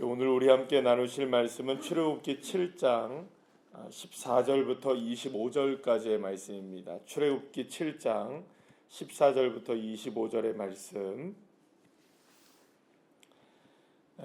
오늘 우리 함께 나누실 말씀은 출애굽기 7장 14절부터 25절까지의 말씀입니다. 출애굽기 7장 14절부터 25절의 말씀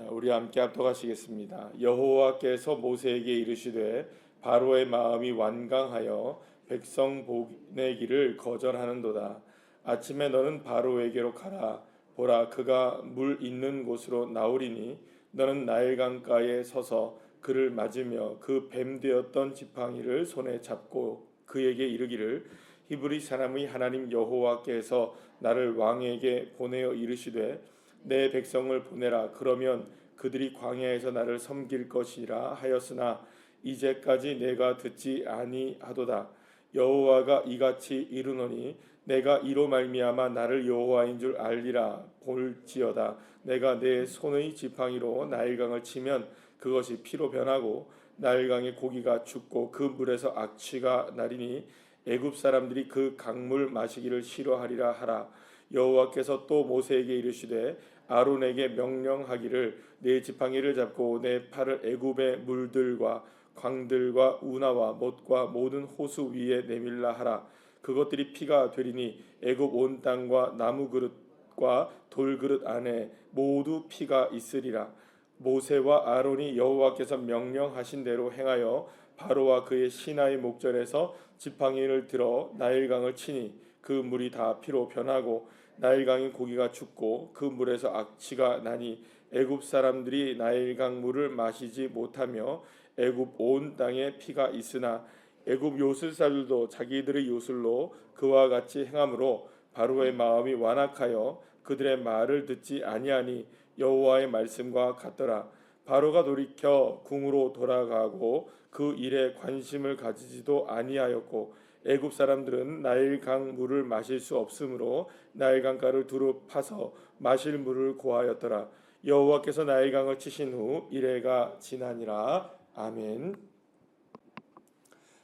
우리 함께 합독하시겠습니다. 여호와께서 모세에게 이르시되 바로의 마음이 완강하여 백성 보내기를 거절하는도다. 아침에 너는 바로에게로 가라. 보라, 그가 물 있는 곳으로 나오리니 너는 나일강가에 서서 그를 맞으며 그 뱀 되었던 지팡이를 손에 잡고 그에게 이르기를 히브리 사람의 하나님 여호와께서 나를 왕에게 보내어 이르시되 내 백성을 보내라. 그러면 그들이 광야에서 나를 섬길 것이라 하였으나 이제까지 내가 듣지 아니하도다. 여호와가 이같이 이르노니 내가 이로 말미암아 나를 여호와인 줄 알리라. 볼지어다 내가 내 손의 지팡이로 나일강을 치면 그것이 피로 변하고 나일강의 고기가 죽고 그 물에서 악취가 나리니 애굽 사람들이 그 강물 마시기를 싫어하리라 하라. 여호와께서 또 모세에게 이르시되 아론에게 명령하기를 내 지팡이를 잡고 내 팔을 애굽의 물들과 광들과 운하와 못과 모든 호수 위에 내밀라 하라. 그것들이 피가 되리니 애굽 온 땅과 나무 그릇과 돌그릇 안에 모두 피가 있으리라. 모세와 아론이 여호와께서 명령하신 대로 행하여 바로와 그의 신하의 목전에서 지팡이를 들어 나일강을 치니 그 물이 다 피로 변하고 나일강의 고기가 죽고 그 물에서 악취가 나니 애굽 사람들이 나일강 물을 마시지 못하며 애굽 온 땅에 피가 있으나 애굽 요술사들도 자기들의 요술로 그와 같이 행함으로 바로의 마음이 완악하여 그들의 말을 듣지 아니하니 여호와의 말씀과 같더라. 바로가 돌이켜 궁으로 돌아가고 그 일에 관심을 가지지도 아니하였고 애굽 사람들은 나일강 물을 마실 수 없으므로 나일강가를 두루 파서 마실 물을 고하였더라. 여호와께서 나일강을 치신 후 이레가 지나니라. 아멘.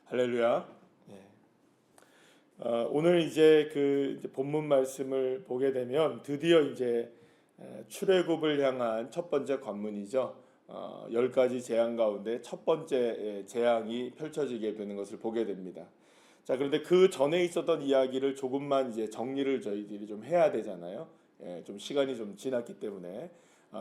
할렐루야. 오늘 이제 본문 말씀을 보게 되면 드디어 이제 출애굽을 향한 첫 번째 관문이죠. 10가지 재앙 가운데 첫 번째 재앙이 펼쳐지게 되는 것을 보게 됩니다. 자, 그런데 그 전에 있었던 이야기를 조금만 이제 정리를 저희들이 좀 해야 되잖아요. 좀 시간이 좀 지났기 때문에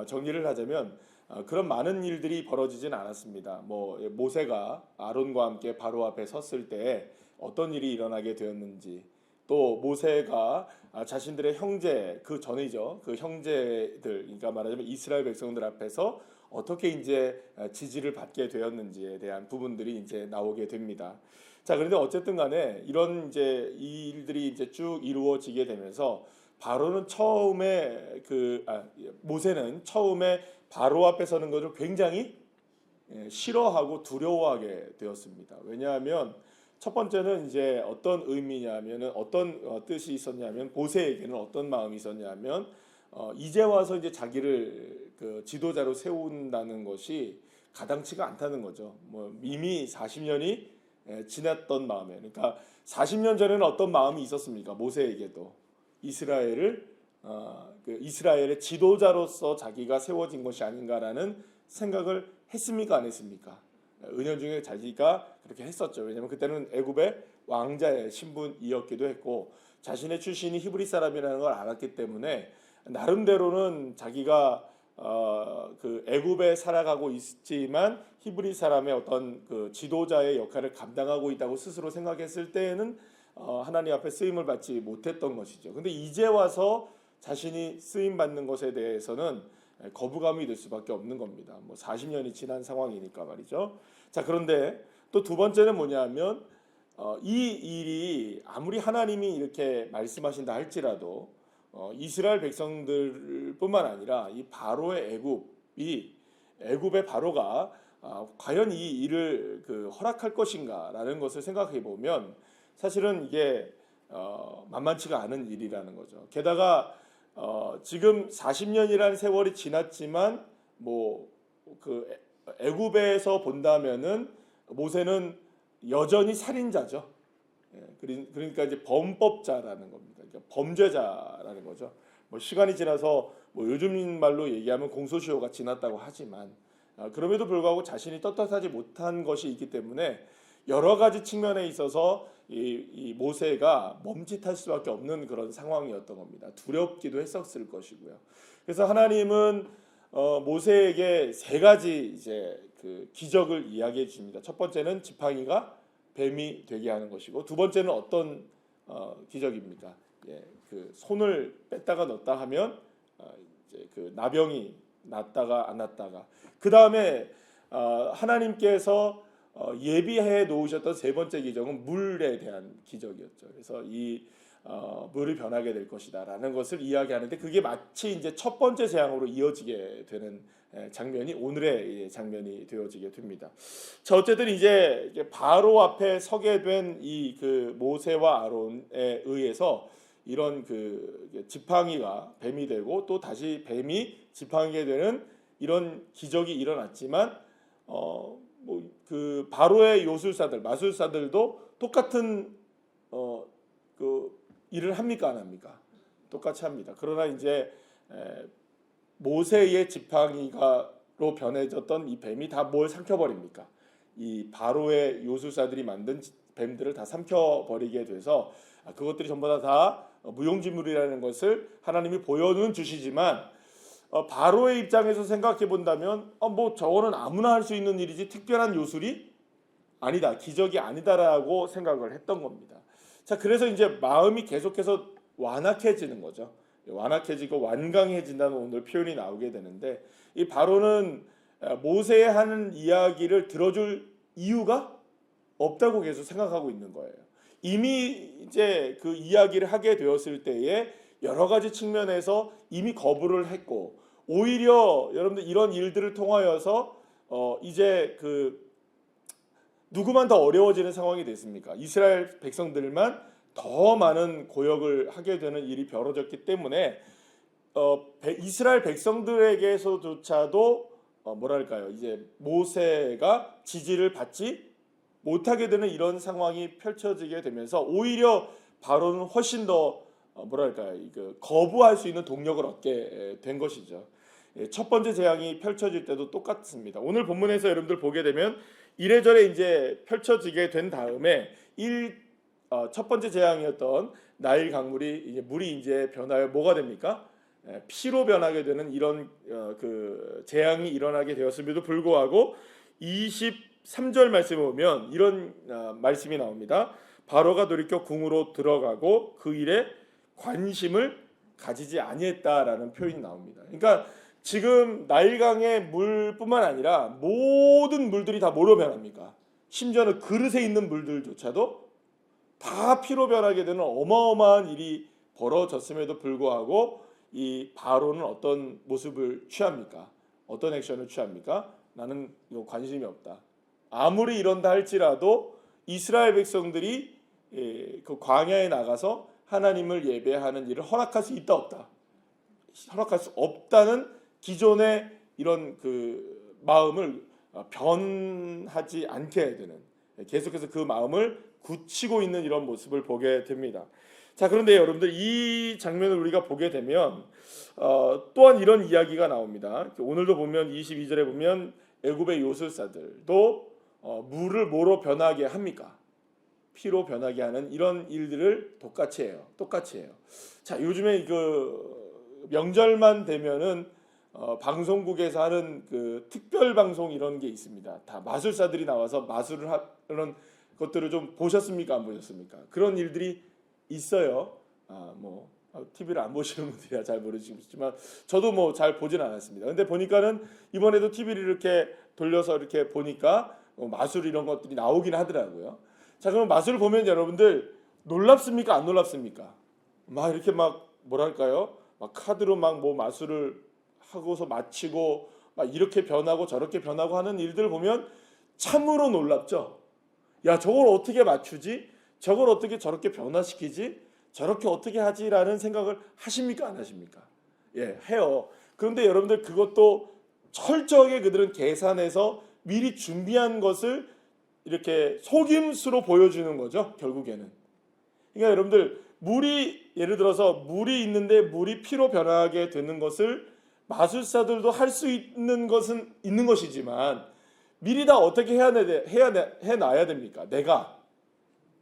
정리를 하자면 그런 많은 일들이 벌어지진 않았습니다. 모세가 아론과 함께 바로 앞에 섰을 때 어떤 일이 일어나게 되었는지, 또 모세가 자신들의 형제, 그 전이죠, 그 형제들, 그러니까 말하자면 이스라엘 백성들 앞에서 어떻게 이제 지지를 받게 되었는지에 대한 부분들이 이제 나오게 됩니다. 자, 그런데 어쨌든 간에 이런 이제 이 일들이 이제 쭉 이루어지게 되면서 모세는 처음에 바로 앞에 서는 것을 굉장히 싫어하고 두려워하게 되었습니다. 왜냐하면 첫 번째는 이제 어떤 의미냐면은 어떤 뜻이 있었냐면 모세에게는 어떤 마음이 있었냐면 이제 와서 이제 자기를 그 지도자로 세운다는 것이 가당치가 않다는 거죠. 이미 40년이 지났던 마음에, 그러니까 40년 전에는 어떤 마음이 있었습니까? 모세에게도 이스라엘의 지도자로서 자기가 세워진 것이 아닌가라는 생각을 했습니까? 안 했습니까? 은연중에 자기가 그렇게 했었죠. 왜냐하면 그때는 애굽의 왕자의 신분이었기도 했고 자신의 출신이 히브리 사람이라는 걸 알았기 때문에 나름대로는 자기가 그 애굽에 살아가고 있지만 히브리 사람의 어떤 그 지도자의 역할을 감당하고 있다고 스스로 생각했을 때에는 하나님 앞에 쓰임을 받지 못했던 것이죠. 근데 이제 와서 자신이 쓰임 받는 것에 대해서는 거부감이 들 수밖에 없는 겁니다. 40년이 지난 상황이니까 말이죠. 자, 그런데 또 두 번째는 뭐냐면 이 일이 아무리 하나님이 이렇게 말씀하신다 할지라도 이스라엘 백성들뿐만 아니라 이 바로의 애굽의 바로가 과연 이 일을 허락할 것인가라는 것을 생각해 보면 사실은 이게 만만치가 않은 일이라는 거죠. 게다가 지금 40년이라는 세월이 지났지만 애굽에서 본다면은 모세는 여전히 살인자죠. 그러니까 이제 범법자라는 겁니다. 그러니까 범죄자라는 거죠. 시간이 지나서 뭐 요즘 말로 얘기하면 공소시효가 지났다고 하지만 그럼에도 불구하고 자신이 떳떳하지 못한 것이 있기 때문에 여러 가지 측면에 있어서 이 모세가 멈칫할 수밖에 없는 그런 상황이었던 겁니다. 두렵기도 했었을 것이고요. 그래서 하나님은 모세에게 세 가지 이제 그 기적을 이야기해 주십니다. 첫 번째는 지팡이가 뱀이 되게 하는 것이고, 두 번째는 어떤 기적입니까? 그 손을 뺐다가 넣었다 하면 이제 그 나병이 났다가 안 났다가, 그 다음에 하나님께서 예비해 놓으셨던 세 번째 기적은 물에 대한 기적이었죠. 그래서 이 물이 변하게 될 것이다라는 것을 이야기하는데, 그게 마치 이제 첫 번째 재앙으로 이어지게 되는 장면이 오늘의 장면이 되어지게 됩니다. 자, 어쨌든 이제 바로 앞에 서게 된 이 그 모세와 아론에 의해서 이런 그 지팡이가 뱀이 되고 또 다시 뱀이 지팡이게 되는 이런 기적이 일어났지만 뭐 그 바로의 요술사들, 마술사들도 똑같은 그 일을 합니까, 안 합니까? 똑같이 합니다. 그러나 이제 모세의 지팡이가로 변해졌던 이 뱀이 다 뭘 삼켜버립니까? 이 바로의 요술사들이 만든 뱀들을 다 삼켜버리게 돼서 그것들이 전부 다 무용지물이라는 것을 하나님이 보여는 주시지만, 바로의 입장에서 생각해 본다면 뭐 저거는 아무나 할 수 있는 일이지 특별한 요술이 아니다, 기적이 아니다라고 생각을 했던 겁니다. 자, 그래서 이제 마음이 계속해서 완악해지는 거죠. 완악해지고 완강해진다는 오늘 표현이 나오게 되는데, 이 바로는 모세의 하는 이야기를 들어줄 이유가 없다고 계속 생각하고 있는 거예요. 이미 이제 그 이야기를 하게 되었을 때에 여러 가지 측면에서 이미 거부를 했고, 오히려 여러분들 이런 일들을 통하여서 이제 그 누구만 더 어려워지는 상황이 됐습니까? 이스라엘 백성들만 더 많은 고역을 하게 되는 일이 벌어졌기 때문에 이스라엘 백성들에게서조차도 뭐랄까요, 이제 모세가 지지를 받지 못하게 되는 이런 상황이 펼쳐지게 되면서 오히려 바로는 훨씬 더 뭐랄까요, 거부할 수 있는 동력을 얻게 된 것이죠. 첫 번째 재앙이 펼쳐질 때도 똑같습니다. 오늘 본문에서 여러분들 보게 되면 이래저래 이제 펼쳐지게 된 다음에 첫 번째 재앙이었던 나일 강물이 이제 물이 이제 변하여 뭐가 됩니까? 피로 변하게 되는 이런 그 재앙이 일어나게 되었음에도 불구하고 23절 말씀에 보면 이런 말씀이 나옵니다. 바로가 돌이켜 궁으로 들어가고 그 일에 관심을 가지지 아니했다라는 표현이 나옵니다. 그러니까 지금 나일강의 물뿐만 아니라 모든 물들이 다 뭐로 변합니까? 심지어는 그릇에 있는 물들조차도 다 피로 변하게 되는 어마어마한 일이 벌어졌음에도 불구하고 이 바로는 어떤 모습을 취합니까? 어떤 액션을 취합니까? 나는 이거 관심이 없다. 아무리 이런다 할지라도 이스라엘 백성들이 그 광야에 나가서 하나님을 예배하는 일을 허락할 수 있다 없다? 허락할 수 없다는 기존의 이런 그 마음을 변하지 않게 되는, 계속해서 그 마음을 굳히고 있는 이런 모습을 보게 됩니다. 자, 그런데 여러분들 이 장면을 우리가 보게 되면 또한 이런 이야기가 나옵니다. 오늘도 보면 22절에 보면 애굽의 요술사들도 물을 뭐로 변하게 합니까? 피로 변하게 하는 이런 일들을 똑같이 해요. 자, 요즘에 그 명절만 되면은 방송국에서 하는 그 특별 방송 이런 게 있습니다. 다 마술사들이 나와서 마술을 하는 것들을 좀 보셨습니까? 안 보셨습니까? 그런 일들이 있어요. TV를 안 보시는 분들이야 잘 모르시겠지만 저도 뭐 잘 보진 않았습니다. 근데 보니까는 이번에도 TV를 이렇게 돌려서 이렇게 보니까 마술 이런 것들이 나오긴 하더라고요. 자, 그럼 마술을 보면 여러분들 놀랍습니까? 안 놀랍습니까? 막 이렇게 막 뭐랄까요? 막 카드로 막 뭐 마술을 하고서 마치고 막 이렇게 변하고 저렇게 변하고 하는 일들 보면 참으로 놀랍죠. 야, 저걸 어떻게 맞추지? 저걸 어떻게 저렇게 변화시키지? 저렇게 어떻게 하지라는 생각을 하십니까? 안 하십니까? 예, 해요. 그런데 여러분들 그것도 철저하게 그들은 계산해서 미리 준비한 것을 이렇게 속임수로 보여주는 거죠, 결국에는. 그러니까 여러분들 물이 예를 들어서 물이 있는데 물이 피로 변하게 되는 것을 마술사들도 할 수 있는 것은 있는 것이지만 미리 다 어떻게 해놔야 됩니까? 내가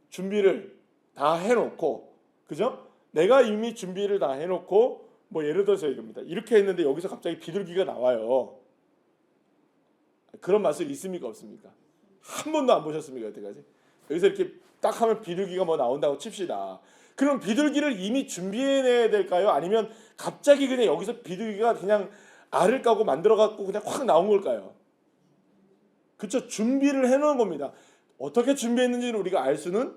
준비를 다 해놓고, 그죠? 내가 이미 준비를 다 해놓고, 뭐 예를 들어서 이겁니다. 이렇게 했는데 여기서 갑자기 비둘기가 나와요. 그런 맛을 있습니까, 없습니까? 한 번도 안 보셨습니까, 여태까지? 여기서 이렇게 딱 하면 비둘기가 뭐 나온다고 칩시다. 그럼 비둘기를 이미 준비해내야 될까요? 아니면 갑자기 그냥 여기서 비둘기가 그냥 알을 까고 만들어갖고 그냥 확 나온 걸까요? 그쵸? 준비를 해놓은 겁니다. 어떻게 준비했는지는 우리가 알 수는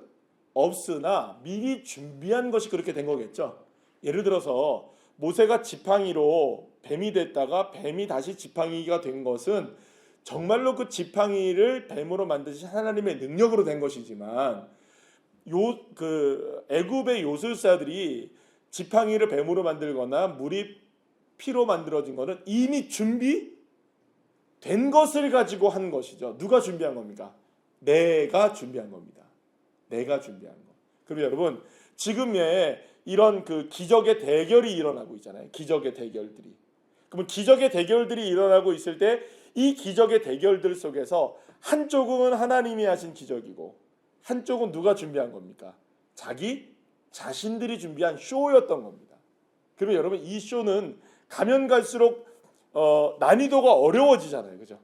없으나 미리 준비한 것이 그렇게 된 거겠죠. 예를 들어서 모세가 지팡이로 뱀이 됐다가 뱀이 다시 지팡이가 된 것은 정말로 그 지팡이를 뱀으로 만드신 하나님의 능력으로 된 것이지만 애굽의 요술사들이 지팡이를 뱀으로 만들거나 물이 피로 만들어진 것은 이미 준비된 것을 가지고 한 것이죠. 누가 준비한 겁니까? 내가 준비한 겁니다. 내가 준비한 거. 그럼 여러분 지금의 이런 그 기적의 대결이 일어나고 있잖아요. 기적의 대결들이. 그러면 기적의 대결들이 일어나고 있을 때 이 기적의 대결들 속에서 한쪽은 하나님이 하신 기적이고 한쪽은 누가 준비한 겁니까? 자기 자신들이 준비한 쇼였던 겁니다. 그러면 여러분 이 쇼는 가면 갈수록 난이도가 어려워지잖아요. 그죠?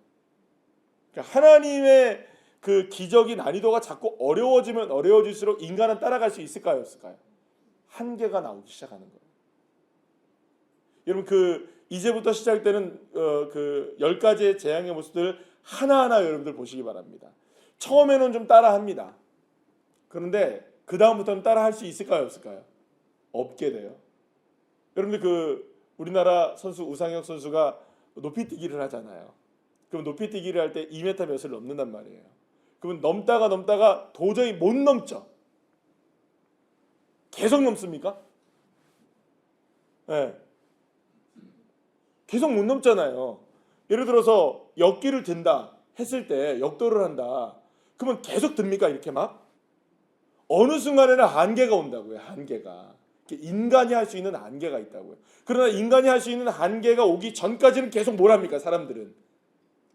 그러니까 하나님의 그 기적이 난이도가 자꾸 어려워지면 어려워질수록 인간은 따라갈 수 있을까요? 없을까요? 한계가 나오기 시작하는 거예요. 여러분 이제부터 시작되는 그 10가지의 재앙의 모습들 하나하나 여러분들 보시기 바랍니다. 처음에는 좀 따라합니다. 그런데 그 다음부터는 따라할 수 있을까요? 없을까요? 없게 돼요. 여러분들 우리나라 선수 우상혁 선수가 높이뛰기를 하잖아요. 그럼 높이뛰기를 할 때 2m 몇을 넘는단 말이에요. 그러면 넘다가 도저히 못 넘죠. 계속 넘습니까? 네. 계속 못 넘잖아요. 예를 들어서 역기를 든다 했을 때 역도를 한다. 그러면 계속 듭니까? 이렇게 막? 어느 순간에는 한계가 온다고요. 한계가. 인간이 할 수 있는 한계가 있다고요. 그러나 인간이 할 수 있는 한계가 오기 전까지는 계속 뭘 합니까? 사람들은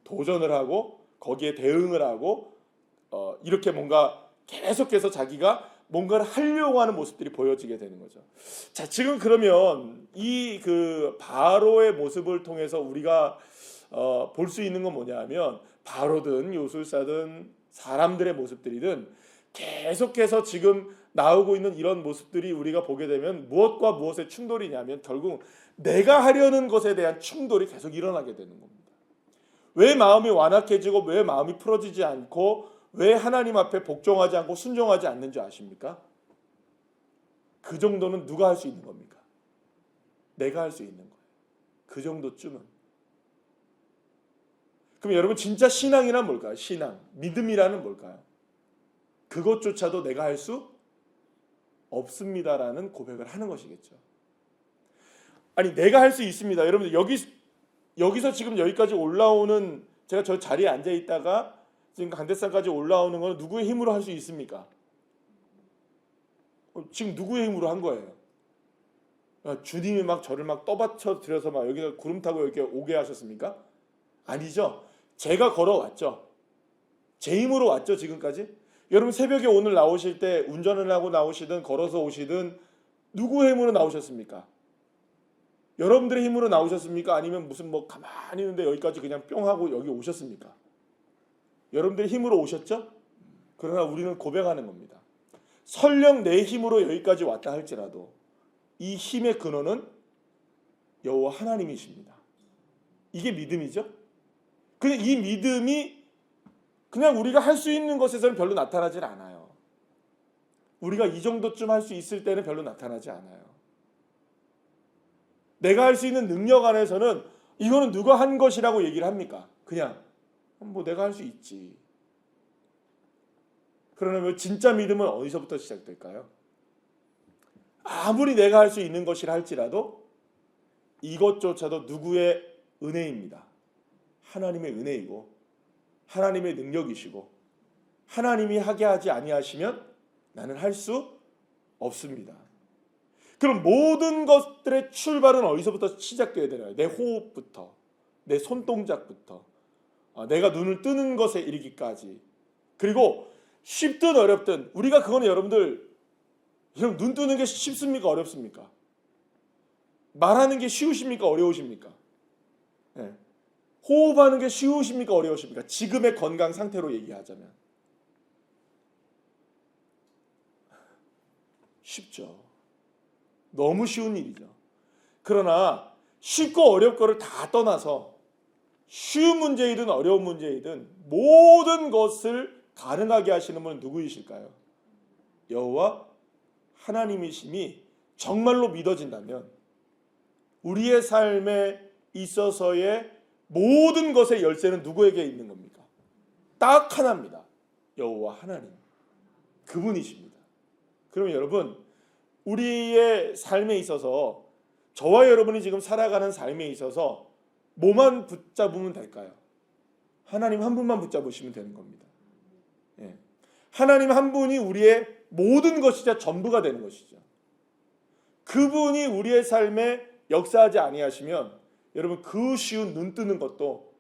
도전을 하고 거기에 대응을 하고 이렇게 뭔가 계속해서 자기가 뭔가를 하려고 하는 모습들이 보여지게 되는 거죠. 자, 지금 그러면 이 바로의 모습을 통해서 우리가 볼 수 있는 건 뭐냐면 바로든 요술사든 사람들의 모습들이든 계속해서 지금 나오고 있는 이런 모습들이 우리가 보게 되면 무엇과 무엇의 충돌이냐면 결국 내가 하려는 것에 대한 충돌이 계속 일어나게 되는 겁니다. 왜 마음이 완악해지고 왜 마음이 풀어지지 않고 왜 하나님 앞에 복종하지 않고 순종하지 않는지 아십니까? 그 정도는 누가 할 수 있는 겁니까? 내가 할 수 있는 거예요. 그 정도쯤은. 그럼 여러분 진짜 신앙이란 뭘까요? 신앙, 믿음이라는 뭘까요? 그것조차도 내가 할 수 없습니다라는 고백을 하는 것이겠죠. 아니 내가 할 수 있습니다. 여러분들 여기서 지금 여기까지 올라오는 제가 저 자리에 앉아 있다가 지금 강대상까지 올라오는 건 누구의 힘으로 할 수 있습니까? 지금 누구의 힘으로 한 거예요? 주님이 막 저를 막 떠받쳐 들여서 막 여기서 구름 타고 이렇게 오게 하셨습니까? 아니죠. 제가 걸어왔죠. 제 힘으로 왔죠 지금까지. 여러분 새벽에 오늘 나오실 때 운전을 하고 나오시든 걸어서 오시든 누구의 힘으로 나오셨습니까? 여러분들의 힘으로 나오셨습니까? 아니면 무슨 뭐 가만히 있는데 여기까지 그냥 뿅 하고 여기 오셨습니까? 여러분들의 힘으로 오셨죠? 그러나 우리는 고백하는 겁니다. 설령 내 힘으로 여기까지 왔다 할지라도 이 힘의 근원은 여호와 하나님이십니다. 이게 믿음이죠? 근데 이 믿음이 그냥 우리가 할 수 있는 것에서는 별로 나타나질 않아요. 우리가 이 정도쯤 할 수 있을 때는 별로 나타나지 않아요. 내가 할 수 있는 능력 안에서는 이거는 누가 한 것이라고 얘기를 합니까? 그냥 뭐 내가 할 수 있지. 그러면 진짜 믿음은 어디서부터 시작될까요? 아무리 내가 할 수 있는 것이라 할지라도 이것조차도 누구의 은혜입니다. 하나님의 은혜이고 하나님의 능력이시고 하나님이 하게 하지 아니하시면 나는 할 수 없습니다. 그럼 모든 것들의 출발은 어디서부터 시작되어야 되나요? 내 호흡부터, 내 손동작부터, 내가 눈을 뜨는 것에 이르기까지. 그리고 쉽든 어렵든 우리가 그거는 여러분들 눈 뜨는 게 쉽습니까? 어렵습니까? 말하는 게 쉬우십니까? 어려우십니까? 네. 호흡하는 게 쉬우십니까? 어려우십니까? 지금의 건강 상태로 얘기하자면 쉽죠. 너무 쉬운 일이죠. 그러나 쉽고 어렵고를 다 떠나서 쉬운 문제이든 어려운 문제이든 모든 것을 가능하게 하시는 분은 누구이실까요? 여호와 하나님이심이 정말로 믿어진다면 우리의 삶에 있어서의 모든 것의 열쇠는 누구에게 있는 겁니까? 딱 하나입니다. 여호와 하나님. 그분이십니다. 그럼 여러분, 우리의 삶에 있어서 저와 여러분이 지금 살아가는 삶에 있어서 뭐만 붙잡으면 될까요? 하나님 한 분만 붙잡으시면 되는 겁니다. 예. 하나님 한 분이 우리의 모든 것이자 전부가 되는 것이죠. 그분이 우리의 삶에 역사하지 아니하시면 여러분 그 쉬운 눈 뜨는 것도,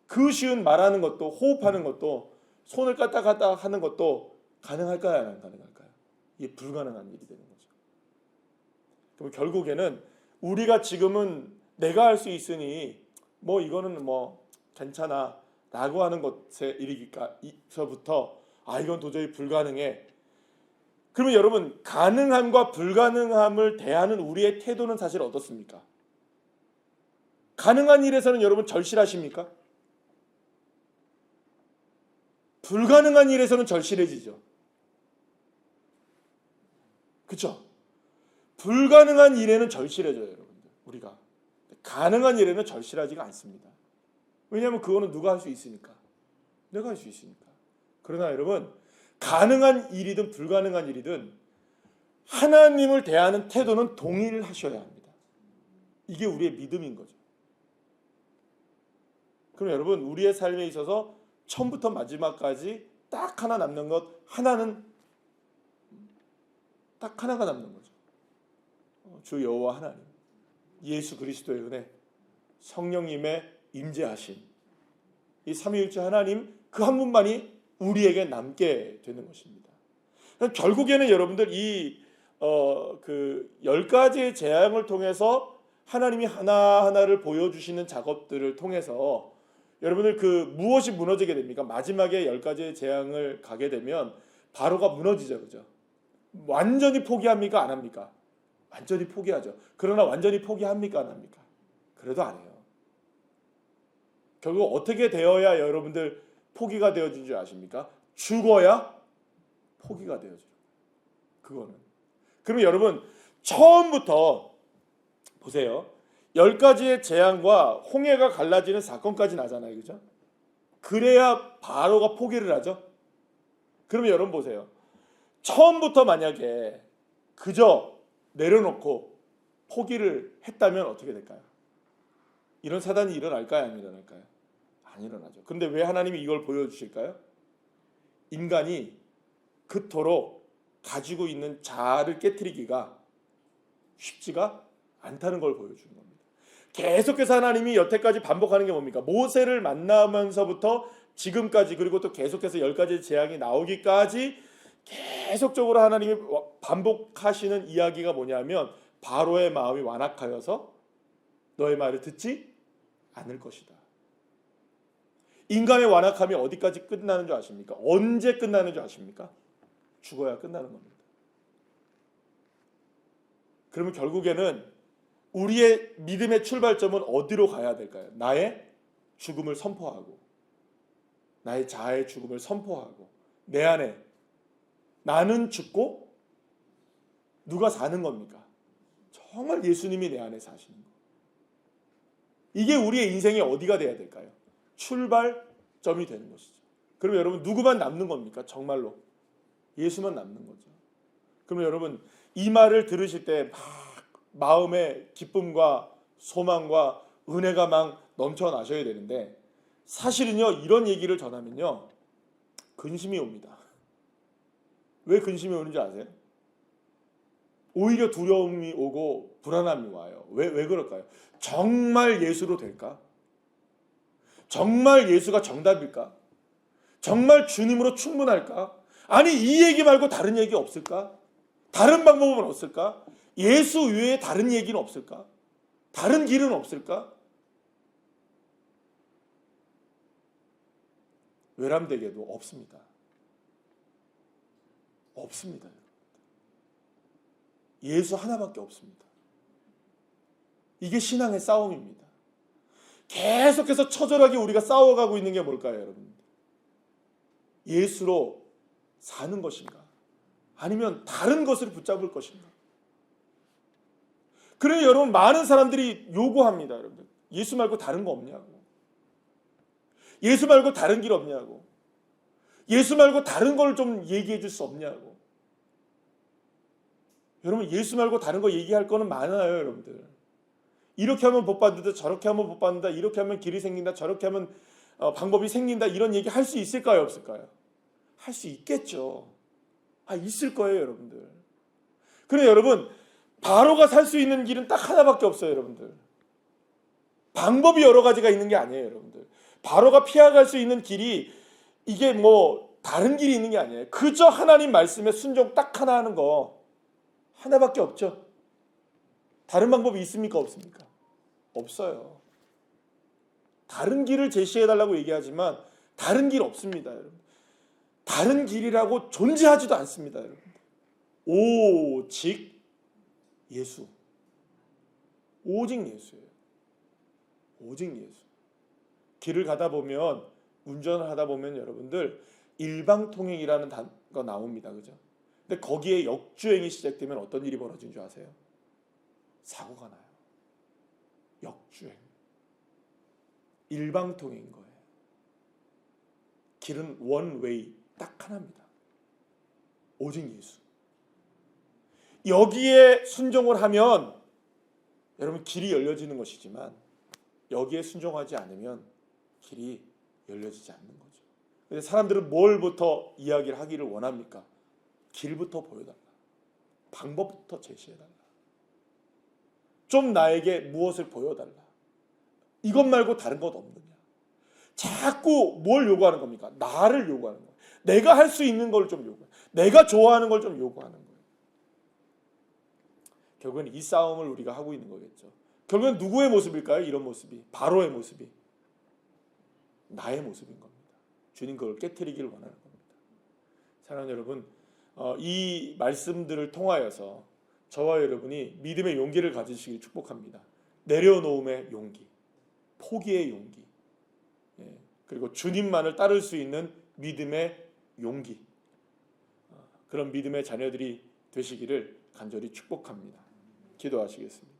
그 쉬운 말하는 것도, 호흡하는 것도, 손을 까딱까딱 하는 것도 가능할까요? 안 가능할까요? 이게 불가능한 일이 되는 거죠. 그럼 결국에는 우리가 지금은 내가 할 수 있으니 뭐 이거는 뭐 괜찮아 라고 하는 것에 이르기서부터 이건 도저히 불가능해. 그러면 여러분 가능함과 불가능함을 대하는 우리의 태도는 사실 어떻습니까? 가능한 일에서는 여러분 절실하십니까? 불가능한 일에서는 절실해지죠. 그렇죠? 불가능한 일에는 절실해져요, 여러분들. 우리가 가능한 일에는 절실하지가 않습니다. 왜냐하면 그거는 누가 할 수 있으니까. 내가 할 수 있으니까. 그러나 여러분 가능한 일이든 불가능한 일이든 하나님을 대하는 태도는 동일하셔야 합니다. 이게 우리의 믿음인 거죠. 그럼 여러분 우리의 삶에 있어서 처음부터 마지막까지 딱 하나 남는 것, 하나는 딱 하나가 남는 거죠. 주 여호와 하나님, 예수 그리스도의 은혜, 성령님의 임재하심, 이 삼위일체 하나님 그 한 분만이 우리에게 남게 되는 것입니다. 결국에는 여러분들 이 그 10가지의 재앙을 통해서 하나님이 하나하나를 보여주시는 작업들을 통해서 여러분들 그 무엇이 무너지게 됩니까? 마지막에 10가지의 재앙을 가게 되면 바로가 무너지죠. 그죠? 완전히 포기합니까? 안 합니까? 완전히 포기하죠. 그러나 완전히 포기합니까? 안 합니까? 그래도 안 해요. 결국 어떻게 되어야 여러분들 포기가 되어진 줄 아십니까? 죽어야 포기가 되어져요. 그거는. 그럼 여러분 처음부터 보세요. 10가지의 재앙과 홍해가 갈라지는 사건까지 나잖아요. 그죠? 그래야 바로가 포기를 하죠. 그러면 여러분 보세요. 처음부터 만약에 그저 내려놓고 포기를 했다면 어떻게 될까요? 이런 사단이 일어날까요? 안 일어날까요? 안 일어나죠. 그런데 왜 하나님이 이걸 보여주실까요? 인간이 그토록 가지고 있는 자아를 깨트리기가 쉽지가 않다는 걸 보여주는 겁니다. 계속해서 하나님이 여태까지 반복하는 게 뭡니까? 모세를 만나면서부터 지금까지, 그리고 또 계속해서 10가지 재앙이 나오기까지 계속적으로 하나님이 반복하시는 이야기가 뭐냐면 바로의 마음이 완악하여서 너의 말을 듣지 않을 것이다. 인간의 완악함이 어디까지 끝나는 줄 아십니까? 언제 끝나는 줄 아십니까? 죽어야 끝나는 겁니다. 그러면 결국에는 우리의 믿음의 출발점은 어디로 가야 될까요? 나의 죽음을 선포하고, 나의 자아의 죽음을 선포하고, 내 안에 나는 죽고 누가 사는 겁니까? 정말 예수님이 내 안에 사시는 거. 이게 우리의 인생의 어디가 돼야 될까요? 출발점이 되는 것이죠. 그럼 여러분 누구만 남는 겁니까? 정말로 예수만 남는 거죠. 그러면 여러분 이 말을 들으실 때 막 마음에 기쁨과 소망과 은혜가 막 넘쳐나셔야 되는데, 사실은요 이런 얘기를 전하면요 근심이 옵니다. 왜 근심이 오는지 아세요? 오히려 두려움이 오고 불안함이 와요. 왜 그럴까요? 정말 예수로 될까? 정말 예수가 정답일까? 정말 주님으로 충분할까? 아니, 이 얘기 말고 다른 얘기 없을까? 다른 방법은 없을까? 예수 외에 다른 얘기는 없을까? 다른 길은 없을까? 외람되게도 없습니다. 없습니다. 예수 하나밖에 없습니다. 이게 신앙의 싸움입니다. 계속해서 처절하게 우리가 싸워가고 있는 게 뭘까요, 여러분? 예수로 사는 것인가? 아니면 다른 것을 붙잡을 것인가? 그래요, 여러분, 많은 사람들이 요구합니다, 여러분들. 예수 말고 다른 거 없냐고. 예수 말고 다른 길 없냐고. 예수 말고 다른 걸 좀 얘기해 줄 수 없냐고. 여러분, 예수 말고 다른 거 얘기할 거는 많아요, 여러분들. 이렇게 하면 복 받는다, 저렇게 하면 복 받는다, 이렇게 하면 길이 생긴다, 저렇게 하면 방법이 생긴다, 이런 얘기 할 수 있을까요, 없을까요? 할 수 있겠죠. 있을 거예요, 여러분들. 그래, 여러분, 바로가 살 수 있는 길은 딱 하나밖에 없어요, 여러분들. 방법이 여러 가지가 있는 게 아니에요, 여러분들. 바로가 피해갈 수 있는 길이 이게 뭐 다른 길이 있는 게 아니에요. 그저 하나님 말씀에 순종 딱 하나 하는 거 하나밖에 없죠. 다른 방법이 있습니까, 없습니까? 없어요. 다른 길을 제시해달라고 얘기하지만 다른 길 없습니다, 여러분. 다른 길이라고 존재하지도 않습니다, 여러분. 오직 예수. 오직 예수예요. 오직 예수. 길을 가다 보면, 운전을 하다 보면 여러분들 일방통행이라는 단어가 나옵니다, 그죠? 근데 거기에 역주행이 시작되면 어떤 일이 벌어진 줄 아세요? 사고가 나요. 역주행. 일방통행인 거예요. 길은 원웨이, 딱 하나입니다. 오직 예수. 여기에 순종을 하면 여러분 길이 열려지는 것이지만 여기에 순종하지 않으면 길이 열려지지 않는 거죠. 근데 사람들은 뭘부터 이야기를 하기를 원합니까? 길부터 보여달라. 방법부터 제시해달라. 좀 나에게 무엇을 보여달라. 이것 말고 다른 것 없느냐. 자꾸 뭘 요구하는 겁니까? 나를 요구하는 거예요. 내가 할 수 있는 걸 좀 요구해요. 내가 좋아하는 걸 좀 요구하는 거예요. 결국은 이 싸움을 우리가 하고 있는 거겠죠. 결국은 누구의 모습일까요? 이런 모습이. 바로의 모습이. 나의 모습인 겁니다. 주님 그걸 깨트리기를 원하는 겁니다. 사랑하는 여러분, 이 말씀들을 통하여서 저와 여러분이 믿음의 용기를 가지시길 축복합니다. 내려놓음의 용기, 포기의 용기, 그리고 주님만을 따를 수 있는 믿음의 용기, 그런 믿음의 자녀들이 되시기를 간절히 축복합니다. 기도하시겠습니다.